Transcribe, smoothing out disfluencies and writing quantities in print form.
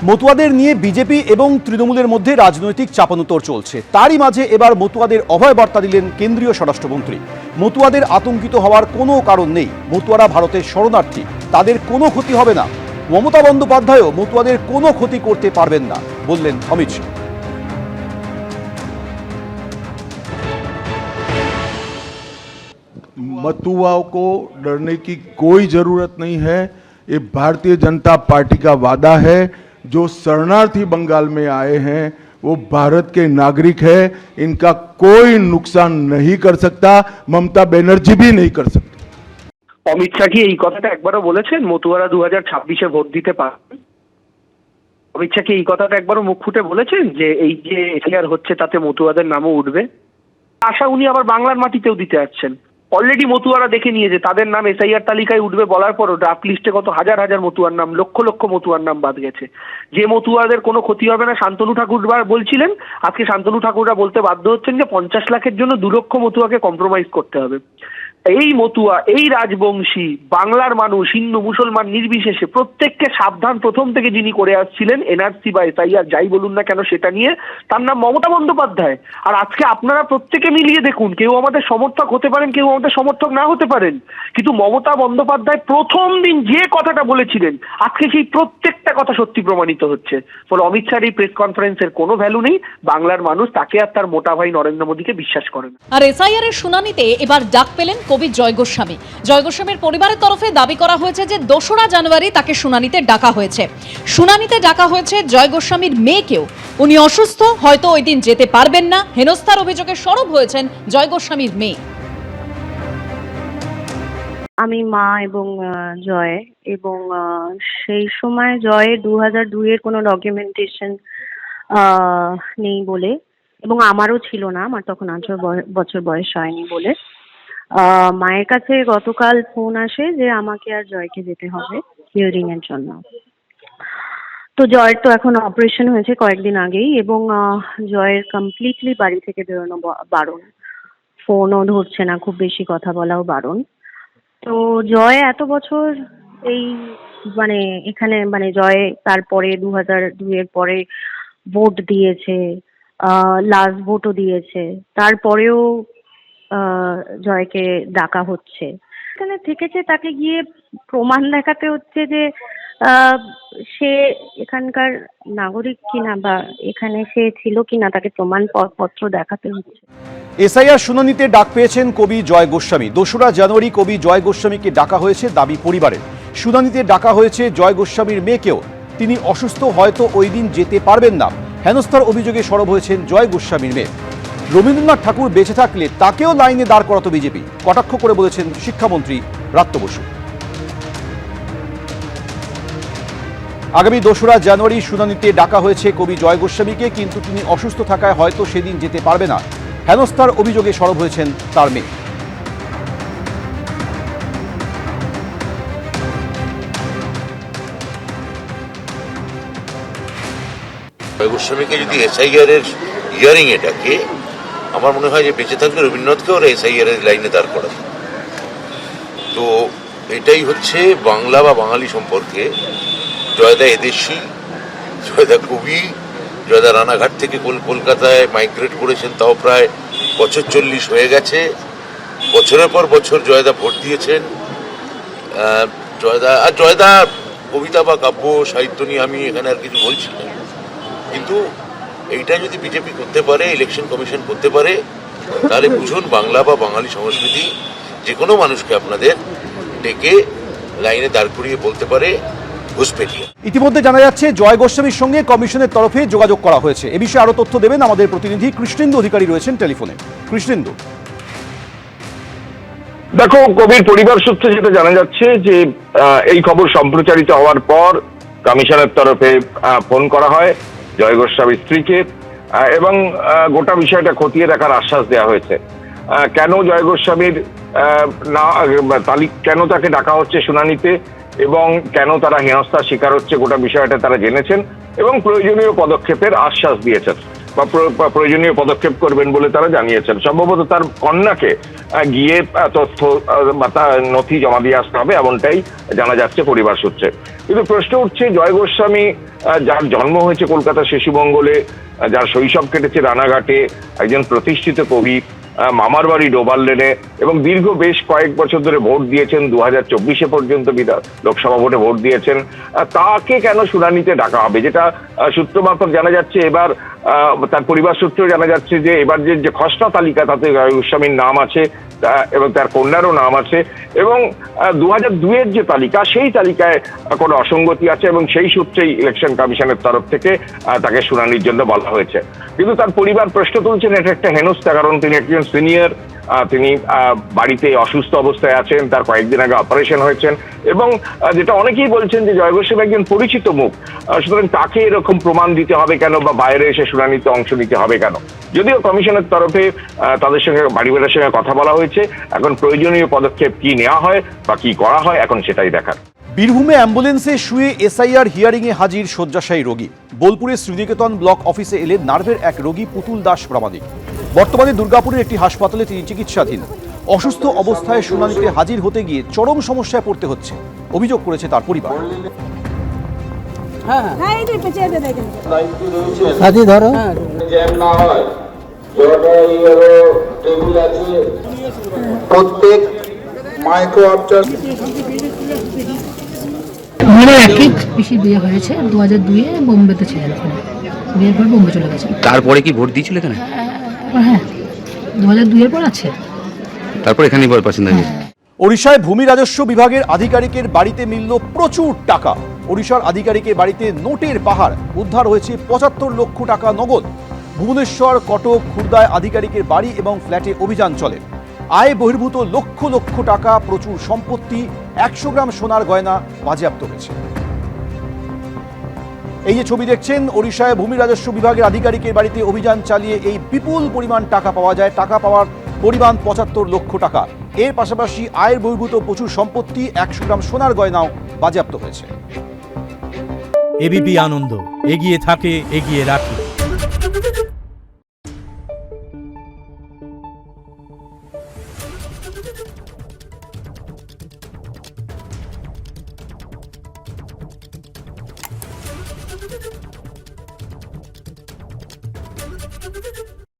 মতুয়াদের নিয়ে বিজেপি এবং তৃণমূলের মধ্যে রাজনৈতিক চাপানুতর চলছে। তারই মাঝে এবার মতুয়াদের অভয় বার্তা দিলেন কেন্দ্রীয় স্বরাষ্ট্রমন্ত্রী। মতুয়াদের আতঙ্কিত হওয়ার কোনো কারণ নেই। মতুয়ারা ভারতের শরণার্থী, তাদের কোনো ক্ষতি হবে না। মমতা বন্দ্যোপাধ্যায়ও মতুয়াদের কোনো ক্ষতি করতে পারবেন না বললেন অমিত শাহ। मতুआओं को डरने की कोई जरूरत नहीं है। ये भारतीय जनता पार्टी का वादा है। जो शरणार्थी बंगाल में आए हैं वो भारत के नागरिक है, इनका कोई नुकसान नहीं कर सकता, ममता बनर्जी भी नहीं कर सकती। অমিত শাহ কি এই কথাটা একবারও বলেছেন মতুয়ারা 2026-এ ভোট দিতে পারবে? অমিত শাহ কি এই কথাটা একবারও মুখ ফুটে বলেছেন যে এই যে এফআইআর হচ্ছে তাতে মতুয়াদের নামও উঠবে? আশা উনি আবার বাংলার মাটিতেও দিতে যাচ্ছেন। অলরেডি মতুয়ারা দেখে নিয়েছে তাদের নাম এসআইআর তালিকায় উঠবে বলার পরও ড্রাফট লিস্টে কত হাজার হাজার মতুয়ার নাম, লক্ষ লক্ষ মতুয়ার নাম বাদ গেছে। যে মতুয়াদের কোনো ক্ষতি হবে না শান্তনু ঠাকুর বলছিলেন, আজকে শান্তনু ঠাকুররা বলতে বাধ্য হচ্ছেন যে 50 লাখের জন্য 2 লক্ষ মতুয়াকে কম্প্রোমাইজ করতে হবে। এই মতুয়া, এই রাজবংশী বাংলার মানুষ, হিন্দু মুসলমান নির্বিশেষে প্রত্যেককে সাবধান প্রথম থেকে যিনি করে আসছিলেন এনআরসি বা এসআইআর যাই বলুন না কেন সেটা নিয়ে, তার নাম মমতা বন্দ্যোপাধ্যায়। আর আজকে আপনারা প্রত্যেকে মিলিয়ে দেখুন, কেউ আমাদের সমর্থক হতে পারেন, কেউ আমাদের সমর্থক না হতে পারেন, কিন্তু মমতা বন্দ্যোপাধ্যায় প্রথম দিন যে কথাটা বলেছিলেন আজকে সেই প্রত্যেকটা কথা সত্যি প্রমাণিত হচ্ছে। ফলে অমিত শাহর এই প্রেস কনফারেন্সের কোনো ভ্যালু নেই। বাংলার মানুষ তাকে আর তার মোটা ভাই নরেন্দ্র মোদীকে বিশ্বাস করে না। আর এসআইআর এর শুনানিতে এবার ডাক পেলেন কবি জয় গোস্বামী। জয় গোস্বামীর পরিবারের তরফে দাবি করা হয়েছে যে 2রা জানুয়ারি তাকে শুনানিতে ডাকা হয়েছে। শুনানিতে ডাকা হয়েছে জয় গোস্বামীর মেয়েকেও। উনি অসুস্থ, হয়তো ওই দিন যেতে পারবেন না। হেনস্থার অভিযোগে সরব হয়েছেন জয় গোস্বামীর মেয়ে। আমি মা এবং জয়, এবং সেই সময় জয়ের 2002-এর কোনো ডকুমেন্টেশন নেই বলে, এবং আমারও ছিল না, আমার তখন 18 বছর বয়স হয়নি বলে মায়ের কাছে গতকাল ফোন আসে যে আমাকে আর জয়কে যেতে হবে হিয়ারিং এর জন্য। তো জয়ের তো এখন অপারেশন হয়েছে কয়েকদিন আগেই, এবং জয়ের কমপ্লিটলি বাড়ি থেকে বেরোনো বারণ, ফোনও ধরছে না, খুব বেশি কথা বলাও বারণ। তো জয় এত বছর এই এখানে জয় তারপরে 2002-এর পরে ভোট দিয়েছে, লাস্ট ভোটও দিয়েছে, তারপরেও জয়কে ডাকা হচ্ছে। এখানে থেকেছে, তাকে গিয়ে প্রমাণ দেখাতে হচ্ছে যে সে এখানকার নাগরিক কিনা বা এখানে সে ছিল কিনা, তাকে প্রমাণপত্র দেখাতে হচ্ছে। এসআইআর শুনানিতে ডাক পেয়েছেন কবি জয় গোস্বামী। 2রা জানুয়ারি কবি জয় গোস্বামীকে ডাকা হয়েছে দাবি পরিবারের। শুনানিতে ডাকা হয়েছে জয় গোস্বামীর মেয়েকেও। তিনি অসুস্থ, হয়তো ওই দিন যেতে পারবেন না। হেনস্থার অভিযোগে সরব হয়েছেন জয় গোস্বামীর মেয়ে। রবীন্দ্রনাথ ঠাকুর বেঁচে থাকলে তাকেও লাইনে দাঁড় করাতো বিজেপি, কটাক্ষ করে বলেছেন শিক্ষামন্ত্রী ব্রাত্য বসু। আগামী 2রা জানুয়ারি শুনানিতে ডাকা হয়েছে কবি জয় গোস্বামীকে, কিন্তু তিনি অসুস্থ থাকায় হয়তো সেদিন যেতে পারবে না। হেনস্থার অভিযোগে সরব হয়েছেন তার মেয়ে। জয় গোস্বামীকে যদি এসআইআর এর হিয়ারিং এ ডাকে, আমার মনে হয় যে বেঁচে থাকলে রবীন্দ্রনাথকে ওরা এসআইআর এর লাইনে দাঁড় করাবে। তো এটাই হচ্ছে বাংলা বা বাঙালি সম্পর্কে। জয়দা এদেশী, জয়দা কবি, জয়দা রানাঘাট থেকে কলকাতায় মাইগ্রেট করেছেন, তাও প্রায় বছর 40 হয়ে গেছে। বছরের পর বছর জয়দা ভোট দিয়েছেন। জয়দা কবিতা বা কাব্য সাহিত্য নিয়ে আমি এখানে আর কিছু বলছি না, কিন্তু এইটা যদি বিজেপি করতে পারে, ইলেকশন কমিশন করতে পারে, তাহলে বুঝুন বাংলা বা বাঙালি সংস্কৃতি যে কোনো মানুষকে আপনাদের ডেকে লাইনে দাঁড় করিয়ে বলতে পারে ঘুষপেটিয়া। ইতিমধ্যে জানা যাচ্ছে জয় গোস্বামীর সঙ্গে কমিশনের তরফে যোগাযোগ করা হয়েছে। এ বিষয়ে আরো তথ্য দেবেন আমাদের প্রতিনিধি কৃষ্ণেন্দু অধিকারী, রয়েছেন টেলিফোনে। কৃষ্ণেন্দু, দেখো, কবির পরিবার সূত্রে যেটা জানা যাচ্ছে যে এই খবর সম্প্রচারিত হওয়ার পর কমিশনের তরফে ফোন করা হয় জয় গোস্বামীর স্ত্রীকে, এবং গোটা বিষয়টা খতিয়ে দেখার আশ্বাস দেওয়া হয়েছে। কেন জয় গোস্বামীর কেন তাকে ডাকা হচ্ছে শুনানিতে, এবং কেন তারা হেনস্থার শিকার হচ্ছে, গোটা বিষয়টা তারা জেনেছেন এবং প্রয়োজনীয় পদক্ষেপের আশ্বাস দিয়েছেন। বা প্রয়োজনীয় পদক্ষেপ করবেন বলে তারা জানিয়েছেন। সম্ভবত তার কন্যাকে গিয়ে তথ্য বা তার নথি জমা দিয়ে আসতে হবে, এমনটাই জানা যাচ্ছে পরিবার সূত্রে। কিন্তু প্রশ্ন উঠছে, জয় গোস্বামী যার জন্ম হয়েছে কলকাতার শিশুমঙ্গলে, যার শৈশব কেটেছে রানাঘাটে, একজন প্রতিষ্ঠিত কবি, মামার বাড়ি ডোবার লেনে, এবং দীর্ঘ বেশ কয়েক বছর ধরে ভোট দিয়েছেন, 2024 পর্যন্ত লোকসভা ভোটে ভোট দিয়েছেন, তাকে কেন শুনানিতে ডাকা হবে? যেটা সূত্র মারফত জানা যাচ্ছে, এবার তার পরিবার সূত্রেও জানা যাচ্ছে যে এবার যে খসড়া তালিকা তাতে জয় গোস্বামীর নাম আছে এবং তার কন্যারও নাম আছে, এবং 2002 যে তালিকা, সেই তালিকায় কোনো অসঙ্গতি আছে, এবং সেই সূত্রেই ইলেকশন কমিশনের তরফ থেকে তাকে শুনানির জন্য বলা হয়েছে। কিন্তু তার পরিবার প্রশ্ন তুলছেন এটা একটা হেনস্থা, কারণ তিনি একজন সিনিয়র, তিনি বাড়িতে অসুস্থ অবস্থায় আছেন, তার কয়েকদিন আগে অপারেশন হয়েছেন, এবং যেটা অনেকেই বলছেন যে জয় গোস্বামী একজন পরিচিত মুখ, সুতরাং তাকে এরকম প্রমাণ দিতে হবে কেন, বা বাইরে এসে শুনানিতে অংশ নিতে হবে কেন? যদিও কমিশনের তরফে তাদের সঙ্গে পরিবারের সঙ্গে কথা বলা হয়েছে, এখন প্রয়োজনীয় পদক্ষেপ কি নেওয়া হয় বা কি করা হয় এখন সেটাই দেখার। বীরভূমে অ্যাম্বুলেন্সে শুয়ে এসআইআর হিয়ারিংয়ে হাজির শয্যাশায়ী রোগী। বোলপুরের শ্রীনিকেতন ব্লক অফিসে এলেন নার্ভের এক রোগী পুতুল দাস প্রামাণিক। বর্তমানে দুর্গাপুরের একটি হাসপাতালে তিনি চিকিৎসাধীন। অসুস্থ অবস্থায় শুনানিতে হাজির হতে গিয়ে চরম সমস্যায় পড়তে হচ্ছে, অভিযোগ করেছে তার পরিবার। প্রত্যেক মাইক্রো অবজার্ভ আমাদের একই পিসি বিয়ে হয়েছে 2002-এ, বোম্বেতে ছিলেন, ওখানে বিয়ের পর বোম্বে চলে গেছেন। তারপরে কি ভোট দিয়েছিল এখানে? হ্যাঁ, 2002-এর পর আছে, তারপর এখানেই বাসিন্দা হয়েছে। ওড়িশায় ভূমি রাজস্ব বিভাগের আধিকারিকের বাড়িতে মিলল প্রচুর টাকা। ওড়িশার আধিকারিকের বাড়িতে নোটের পাহাড়, উদ্ধার হয়েছে 75 লক্ষ টাকা নগদ। ভুবনেশ্বর, কটক, খুর্দায় আধিকারিকের বাড়ি এবং ফ্ল্যাটে অভিযান চলে। আয় বহির্ভূত লক্ষ লক্ষ টাকা, প্রচুর সম্পত্তি, 100 গ্রাম সোনার গয়না বাজেয়াপ্ত হয়েছে। এই যে ছবি দেখছেন, ওড়িশায় ভূমি রাজস্ব বিভাগের আধিকারিকের বাড়িতে অভিযান চালিয়ে এই বিপুল পরিমাণ টাকা পাওয়া যায়। টাকা পাওয়ার পরিমাণ 75 লক্ষ টাকা। এর পাশাপাশি আয়ের বহির্ভূত প্রচুর সম্পত্তি, 100 গ্রাম সোনার গয়নাও বাজেয়াপ্ত হয়েছে। এবিপি আনন্দ, এগিয়ে থাকে, এগিয়ে রাখে।